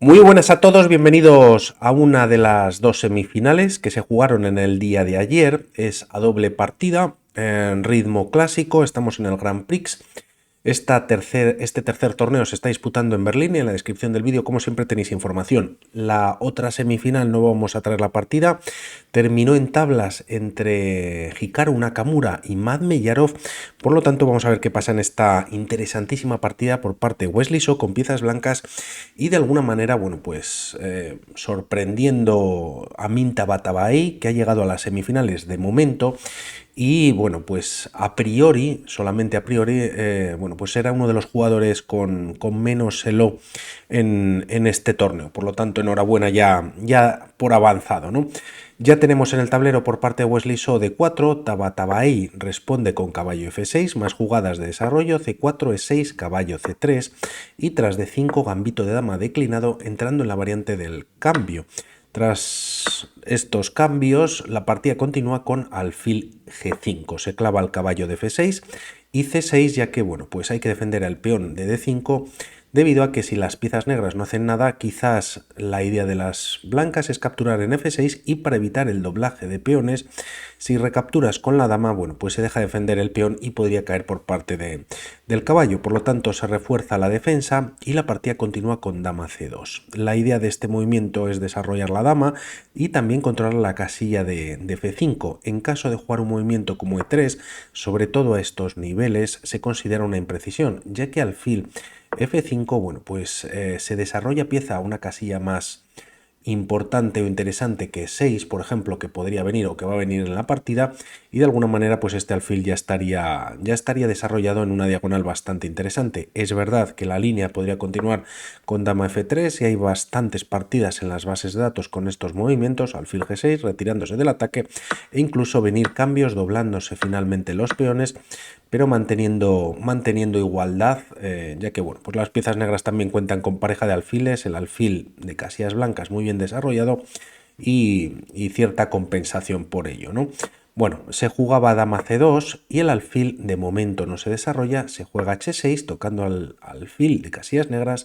Muy buenas a todos, bienvenidos a una de las dos semifinales que se jugaron en el día de ayer. Es a doble partida, en ritmo clásico, estamos en el Grand Prix. Este tercer torneo se está disputando en Berlín y en la descripción del vídeo, como siempre, tenéis información. La otra semifinal, no vamos a traer la partida, terminó en tablas entre Hikaru Nakamura y Madmeyarov. Por lo tanto, vamos a ver qué pasa en esta interesantísima partida por parte de Wesley So con piezas blancas y de alguna manera, bueno, pues sorprendiendo a Minta Batabaei, que ha llegado a las semifinales de momento. Y bueno, pues a priori, solamente a priori, bueno, pues era uno de los jugadores con menos elo en este torneo. Por lo tanto, enhorabuena ya por avanzado, ¿no? Ya tenemos en el tablero por parte de Wesley So D4, Tabatabaei responde con caballo F6, más jugadas de desarrollo, C4, E6, caballo C3 y tras D5, gambito de dama declinado, entrando en la variante del cambio. Tras estos cambios, la partida continúa con alfil G5. Se clava el caballo de F6 y C6, ya que, bueno, pues hay que defender al peón de D5, debido a que si las piezas negras no hacen nada, quizás la idea de las blancas es capturar en F6 y para evitar el doblaje de peones, si recapturas con la dama, bueno, pues se deja defender el peón y podría caer por parte del caballo. Por lo tanto, se refuerza la defensa y la partida continúa con dama C2. La idea de este movimiento es desarrollar la dama y también controlar la casilla de F5. En caso de jugar un movimiento como E3, sobre todo a estos niveles, se considera una imprecisión, ya que alfil F5, bueno, pues se desarrolla pieza a una casilla más importante o interesante que 6, por ejemplo, que podría venir o que va a venir en la partida, y de alguna manera pues este alfil ya estaría desarrollado en una diagonal bastante interesante. Es verdad que la línea podría continuar con dama F3 y hay bastantes partidas en las bases de datos con estos movimientos, alfil G6 retirándose del ataque e incluso venir cambios doblándose finalmente los peones, pero manteniendo igualdad, ya que bueno, pues las piezas negras también cuentan con pareja de alfiles, el alfil de casillas blancas muy bien desarrollado y cierta compensación por ello, ¿no? Bueno, se jugaba dama C2 y el alfil de momento no se desarrolla, se juega H6 tocando al alfil de casillas negras,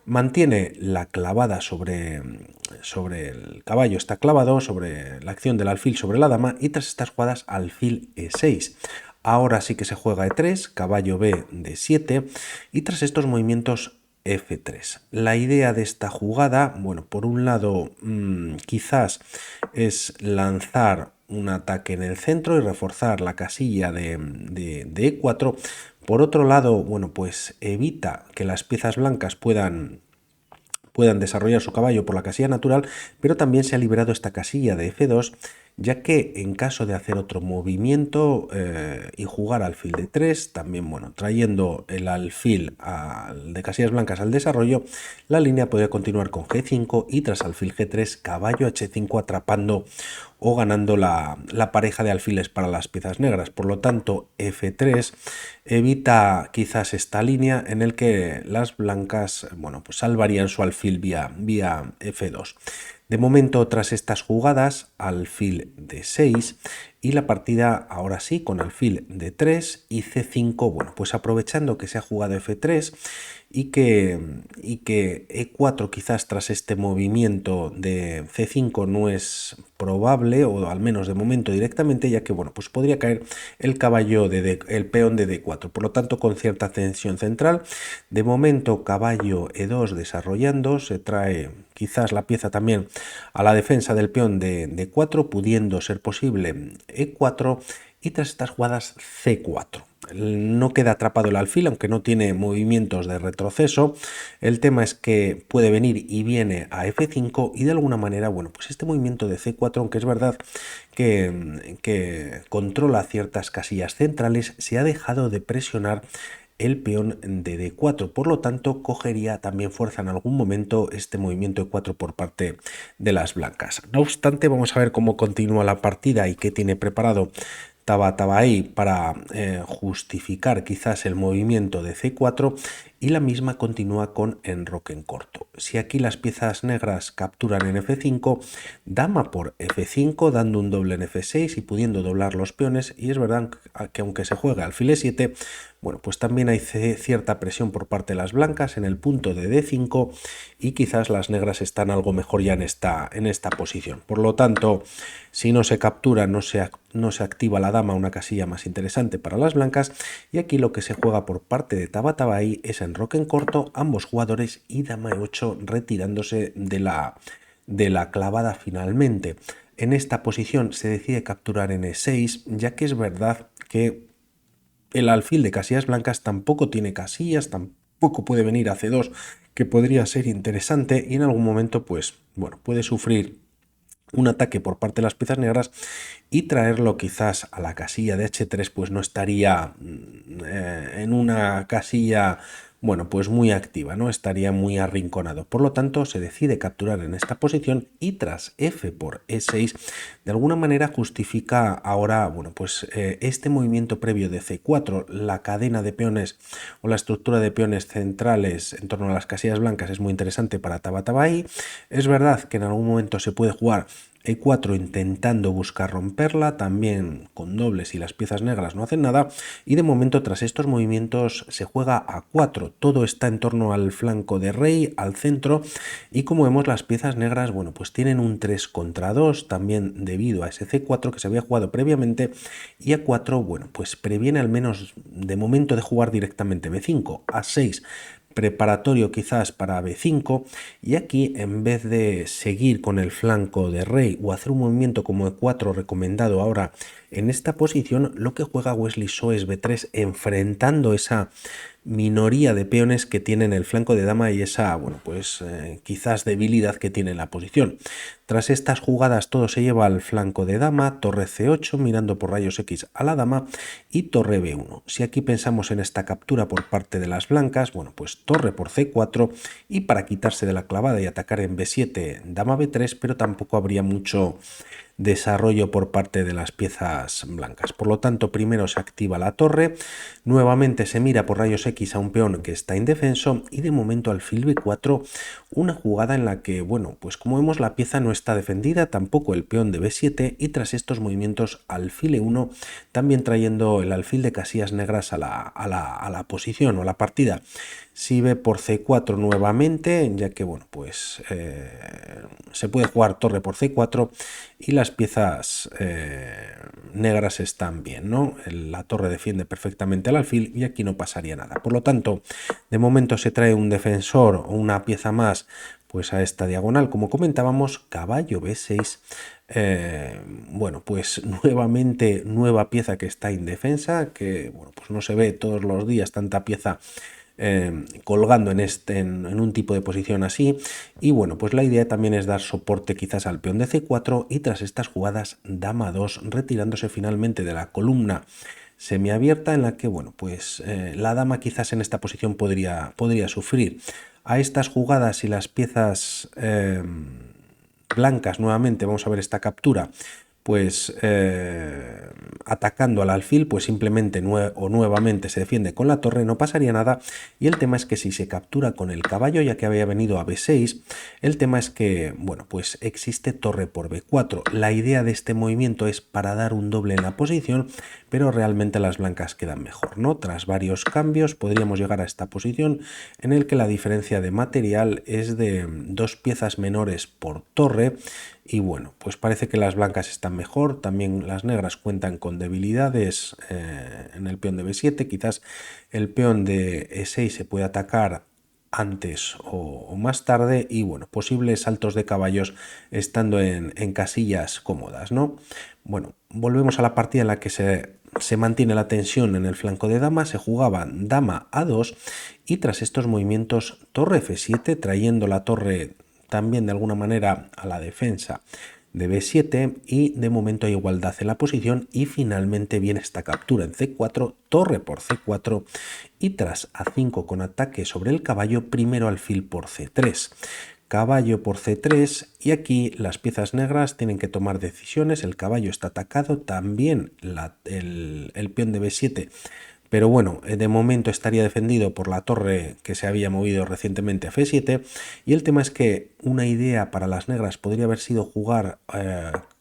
mantiene la clavada sobre el caballo, está clavado sobre la acción del alfil sobre la dama y tras estas jugadas alfil E6. Ahora sí que se juega E3, caballo B D7 y tras estos movimientos F3. La idea de esta jugada, bueno, por un lado quizás es lanzar un ataque en el centro y reforzar la casilla de E4. Por otro lado, bueno, pues evita que las piezas blancas puedan desarrollar su caballo por la casilla natural, pero también se ha liberado esta casilla de F2, ya que en caso de hacer otro movimiento y jugar alfil de 3, también, bueno, trayendo el alfil de casillas blancas al desarrollo, la línea podría continuar con G5 y tras alfil G3, caballo H5 atrapando o ganando la pareja de alfiles para las piezas negras. Por lo tanto, F3 evita quizás esta línea en el que las blancas, bueno, pues salvarían su alfil vía F2. De momento, tras estas jugadas, alfil de 6 y la partida ahora sí con alfil de 3 y C5, bueno, pues aprovechando que se ha jugado F3 y que E4 quizás tras este movimiento de C5 no es probable, o al menos de momento directamente, ya que bueno, pues podría caer el caballo el peón de D4, por lo tanto con cierta tensión central. De momento caballo E2 desarrollando, se trae quizás la pieza también a la defensa del peón de D4, pudiendo ser posible E4 y tras estas jugadas C4. No queda atrapado el alfil, aunque no tiene movimientos de retroceso. El tema es que puede venir y viene a F5 y de alguna manera, bueno, pues este movimiento de C4, aunque es verdad que controla ciertas casillas centrales, se ha dejado de presionar el peón de D4, por lo tanto cogería también fuerza en algún momento este movimiento E4 por parte de las blancas. No obstante, vamos a ver cómo continúa la partida y qué tiene preparado Tabatabaei para justificar quizás el movimiento de C4 y la misma continúa con enroque en corto. Si aquí las piezas negras capturan en F5, dama por F5 dando un doble en F6 y pudiendo doblar los peones, y es verdad que aunque se juega alfil E7, bueno, pues también hay cierta presión por parte de las blancas en el punto de D5 y quizás las negras están algo mejor ya en esta posición. Por lo tanto, si no se captura, no se activa la dama, una casilla más interesante para las blancas, y aquí lo que se juega por parte de Tabatabai es enroque en corto, ambos jugadores, y dama E8 retirándose de la clavada finalmente. En esta posición se decide capturar en E6, ya que es verdad que el alfil de casillas blancas tampoco tiene casillas, tampoco puede venir a C2, que podría ser interesante, y en algún momento, pues, bueno, puede sufrir un ataque por parte de las piezas negras y traerlo quizás a la casilla de H3, pues no estaría en una casilla, bueno, pues muy activa, ¿no? Estaría muy arrinconado. Por lo tanto, se decide capturar en esta posición y tras F por E6, de alguna manera justifica ahora, bueno, pues este movimiento previo de C4, la cadena de peones o la estructura de peones centrales en torno a las casillas blancas es muy interesante para Tabatabai. Es verdad que en algún momento se puede jugar E4 intentando buscar romperla, también con dobles y las piezas negras no hacen nada, y de momento tras estos movimientos se juega A4, todo está en torno al flanco de rey, al centro, y como vemos las piezas negras, bueno, pues tienen un 3 contra 2, también debido a ese C4 que se había jugado previamente, y A4, bueno, pues previene al menos de momento de jugar directamente B5, A6, preparatorio quizás para B5, y aquí en vez de seguir con el flanco de rey o hacer un movimiento como E4 recomendado ahora en esta posición, lo que juega Wesley So es B3 enfrentando esa minoría de peones que tiene en el flanco de dama y esa, bueno, pues quizás debilidad que tiene en la posición. Tras estas jugadas todo se lleva al flanco de dama, torre C8 mirando por rayos X a la dama y torre B1. Si aquí pensamos en esta captura por parte de las blancas, bueno, pues torre por C4 y para quitarse de la clavada y atacar en B7, dama B3, pero tampoco habría mucho desarrollo por parte de las piezas blancas. Por lo tanto, primero se activa la torre, nuevamente se mira por rayos X a un peón que está indefenso y de momento alfil B4, una jugada en la que, bueno, pues como vemos la pieza no está defendida, tampoco el peón de B7 y tras estos movimientos alfil E1, también trayendo el alfil de casillas negras a la posición o a la partida. Si B por C4 nuevamente, ya que bueno, pues se puede jugar torre por C4 y las piezas negras están bien, ¿no? La torre defiende perfectamente al alfil y aquí no pasaría nada. Por lo tanto, de momento se trae un defensor o una pieza más pues a esta diagonal, como comentábamos, caballo B6. Bueno, pues nuevamente nueva pieza que está indefensa, que bueno, pues no se ve todos los días tanta pieza colgando en un tipo de posición así, y bueno, pues la idea también es dar soporte quizás al peón de C4 y tras estas jugadas dama 2 retirándose finalmente de la columna semiabierta en la que bueno, pues la dama quizás en esta posición podría sufrir. A estas jugadas y las piezas blancas nuevamente, vamos a ver esta captura, pues atacando al alfil, pues simplemente nuevamente se defiende con la torre, no pasaría nada. Y el tema es que si se captura con el caballo, ya que había venido a B6, el tema es que, bueno, pues existe torre por B4. La idea de este movimiento es para dar un doble en la posición, pero realmente las blancas quedan mejor, ¿no? Tras varios cambios podríamos llegar a esta posición en el que la diferencia de material es de 2 piezas menores por torre. Y bueno, pues parece que las blancas están mejor, también las negras cuentan con debilidades en el peón de B7, quizás el peón de E6 se puede atacar antes o más tarde y bueno, posibles saltos de caballos estando en casillas cómodas, ¿no? Bueno, volvemos a la partida en la que se mantiene la tensión en el flanco de dama, se jugaba dama A2 y tras estos movimientos torre F7 trayendo la torre también de alguna manera a la defensa de B7 y de momento hay igualdad en la posición y finalmente viene esta captura en C4, torre por C4 y tras A5 con ataque sobre el caballo, primero alfil por C3. Caballo por C3 y aquí las piezas negras tienen que tomar decisiones, el caballo está atacado, también el peón de B7 pero bueno, de momento estaría defendido por la torre que se había movido recientemente a F7, y el tema es que una idea para las negras podría haber sido jugar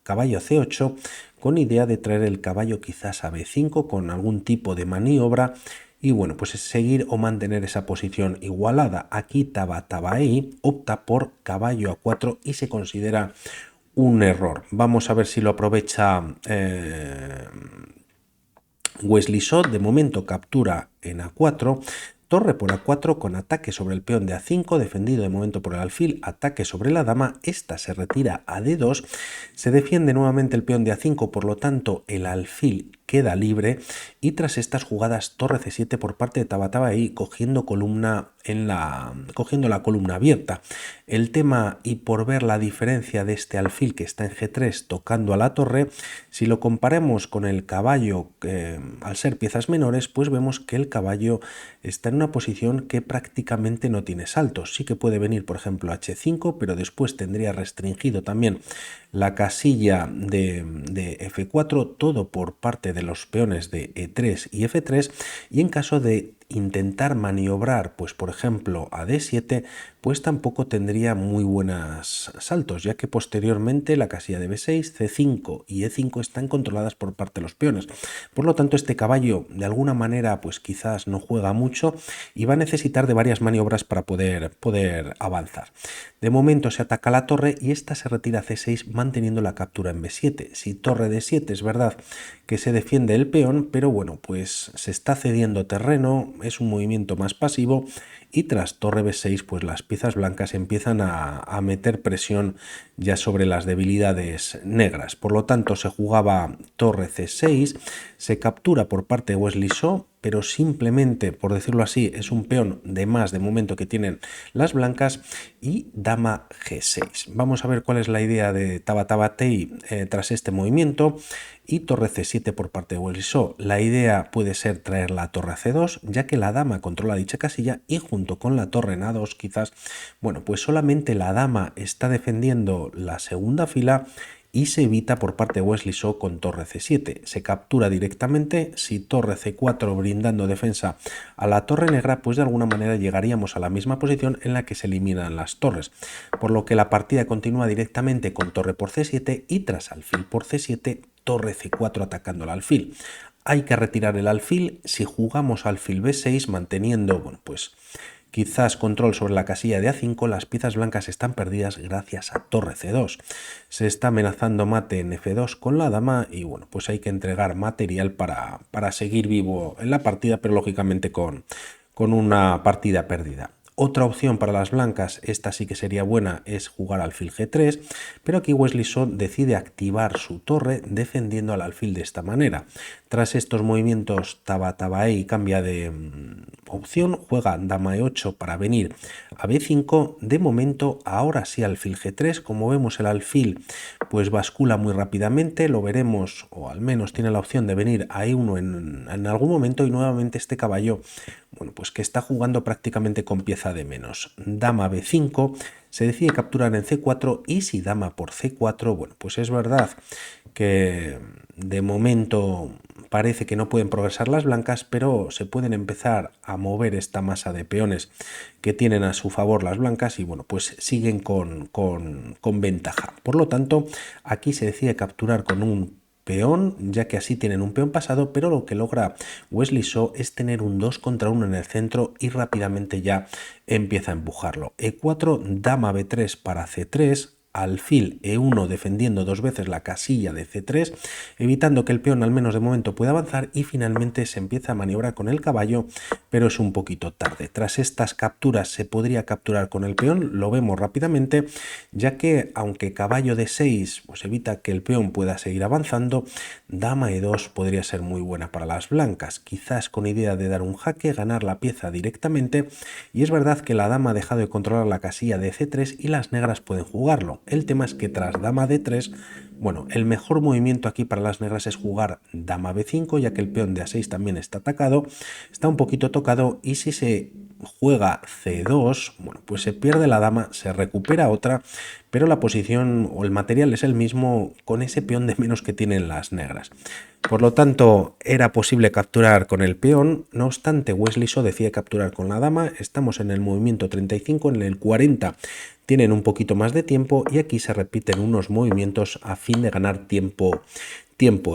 caballo a C8 con idea de traer el caballo quizás a B5 con algún tipo de maniobra y bueno, pues es seguir o mantener esa posición igualada. Aquí Tabatabai opta por caballo A4 y se considera un error. Vamos a ver si lo aprovecha Wesley So. De momento captura en A4. Torre por A4 con ataque sobre el peón de A5, defendido de momento por el alfil, ataque sobre la dama, esta se retira a D2, se defiende nuevamente el peón de A5, por lo tanto el alfil queda libre y tras estas jugadas torre C7 por parte de Tabatabai cogiendo la columna abierta. El tema, y por ver la diferencia de este alfil que está en G3 tocando a la torre, si lo comparamos con el caballo, al ser piezas menores, pues vemos que el caballo está en una posición que prácticamente no tiene saltos. Sí que puede venir, por ejemplo, H5, pero después tendría restringido también la casilla de F4, todo por parte de los peones de E3 y F3, y en caso de intentar maniobrar, pues por ejemplo a D7, pues tampoco tendría muy buenos saltos, ya que posteriormente la casilla de B6, C5 y E5 están controladas por parte de los peones. Por lo tanto, este caballo de alguna manera pues quizás no juega mucho y va a necesitar de varias maniobras para poder avanzar. De momento se ataca la torre y esta se retira a C6 manteniendo la captura en B7. Si torre D7 es verdad que se defiende el peón, pero bueno, pues se está cediendo terreno, es un movimiento más pasivo y tras torre B6 pues las piezas blancas empiezan a meter presión ya sobre las debilidades negras. Por lo tanto se jugaba torre C6, se captura por parte de Wesley So, pero simplemente, por decirlo así, es un peón de más de momento que tienen las blancas, y dama G6. Vamos a ver cuál es la idea de Tabatabai tras este movimiento, y torre C7 por parte de Wesley So. La idea puede ser traer la torre a C2, ya que la dama controla dicha casilla y junto con la torre en A2 quizás, bueno, pues solamente la dama está defendiendo la segunda fila y se evita por parte de Wesley So con torre C7. Se captura directamente. Si torre C4 brindando defensa a la torre negra, pues de alguna manera llegaríamos a la misma posición en la que se eliminan las torres. Por lo que la partida continúa directamente con torre por C7 y tras alfil por C7, torre C4 atacando al alfil. Hay que retirar el alfil. Si jugamos alfil B6 manteniendo, bueno, pues quizás control sobre la casilla de A5, las piezas blancas están perdidas gracias a torre C2. Se está amenazando mate en F2 con la dama y bueno, pues hay que entregar material para seguir vivo en la partida, pero lógicamente con una partida perdida. Otra opción para las blancas, esta sí que sería buena, es jugar alfil G3, pero aquí Wesley So decide activar su torre defendiendo al alfil de esta manera. Tras estos movimientos, Tabatabai cambia de opción, juega dama E8 para venir a B5. De momento, ahora sí alfil G3. Como vemos, el alfil pues bascula muy rápidamente, lo veremos, o al menos tiene la opción de venir a E1 en algún momento, y nuevamente este caballo, bueno, pues que está jugando prácticamente con pieza de menos. Dama B5, se decide capturar en C4 y si dama por C4, bueno, pues es verdad que de momento parece que no pueden progresar las blancas, pero se pueden empezar a mover esta masa de peones que tienen a su favor las blancas y bueno, pues siguen con ventaja. Por lo tanto, aquí se decide capturar con un peón, ya que así tienen un peón pasado, pero lo que logra Wesley So es tener un 2 contra 1 en el centro y rápidamente ya empieza a empujarlo. E4, dama B3 para C3, alfil E1 defendiendo dos veces la casilla de C3, evitando que el peón al menos de momento pueda avanzar, y finalmente se empieza a maniobrar con el caballo, pero es un poquito tarde. Tras estas capturas se podría capturar con el peón, lo vemos rápidamente, ya que aunque caballo D6 pues evita que el peón pueda seguir avanzando, dama E2 podría ser muy buena para las blancas, quizás con idea de dar un jaque, ganar la pieza directamente, y es verdad que la dama ha dejado de controlar la casilla de C3 y las negras pueden jugarlo. El tema es que tras dama D3, bueno, el mejor movimiento aquí para las negras es jugar dama B5, ya que el peón de A6 también está atacado, está un poquito tocado, y si se juega C2, bueno, pues se pierde la dama, se recupera otra, pero la posición o el material es el mismo con ese peón de menos que tienen las negras. Por lo tanto, era posible capturar con el peón, no obstante, Wesley So decide capturar con la dama. Estamos en el movimiento 35, en el 40 tienen un poquito más de tiempo y aquí se repiten unos movimientos a fin de ganar tiempo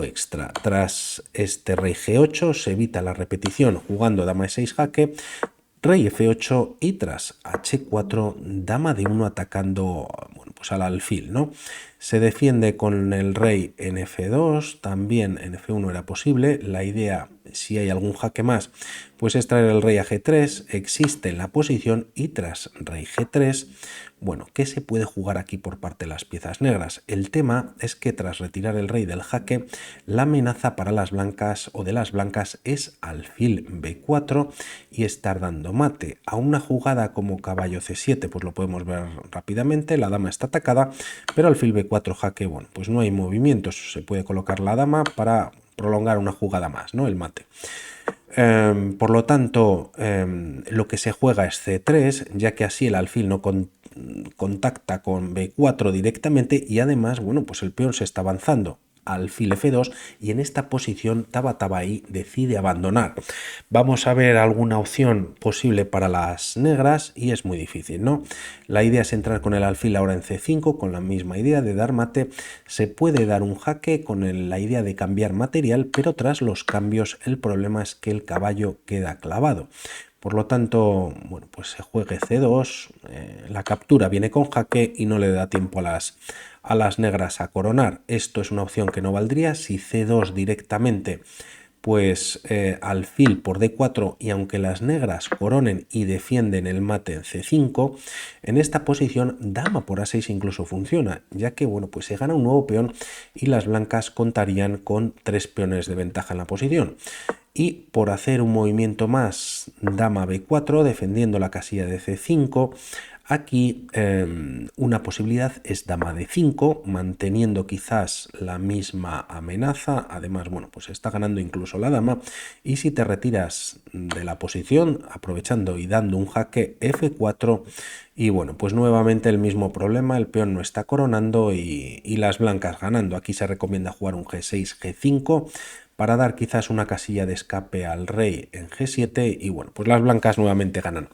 extra. Tras este rey G8 se evita la repetición jugando dama E6 jaque, rey F8 y tras H4 dama D1 atacando, bueno, pues al alfil, ¿no? Se defiende con el rey en F2, también en F1 era posible. La idea, si hay algún jaque más, pues es traer el rey a G3, existe en la posición y tras rey G3, bueno, ¿qué se puede jugar aquí por parte de las piezas negras? El tema es que tras retirar el rey del jaque, la amenaza para las blancas o de las blancas es alfil B4 y estar dando mate. A una jugada como caballo C7, pues lo podemos ver rápidamente, la dama está atacada, pero alfil B4 jaque, bueno, pues no hay movimientos, se puede colocar la dama para prolongar una jugada más, ¿no? El mate. Por lo tanto, lo que se juega es C3, ya que así el alfil no contacta con B4 directamente y además, bueno, pues el peón se está avanzando. Alfil F2 y en esta posición Tabatabai decide abandonar. Vamos a ver alguna opción posible para las negras y es muy difícil, ¿no? La idea es entrar con el alfil ahora en C5 con la misma idea de dar mate. Se puede dar un jaque con la idea de cambiar material, pero tras los cambios el problema es que el caballo queda clavado. Por lo tanto, bueno, pues se juegue C2, la captura viene con jaque y no le da tiempo a las negras a coronar. Esto es una opción que no valdría. Si C2 directamente, pues alfil por D4 y aunque las negras coronen y defienden el mate en C5, en esta posición dama por A6 incluso funciona, ya que bueno, pues se gana un nuevo peón y las blancas contarían con 3 peones de ventaja en la posición. Y por hacer un movimiento más, dama B4 defendiendo la casilla de C5. Aquí una posibilidad es dama D5, manteniendo quizás la misma amenaza. Además, bueno, pues está ganando incluso la dama. Y si te retiras de la posición, aprovechando y dando un jaque F4, y bueno, pues nuevamente el mismo problema, el peón no está coronando y las blancas ganando. Aquí se recomienda jugar un G6, G5, para dar quizás una casilla de escape al rey en G7 y bueno, pues las blancas nuevamente ganan.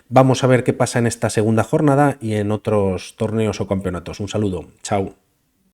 Vamos a ver qué pasa en esta segunda jornada y en otros torneos o campeonatos. Un saludo, chao.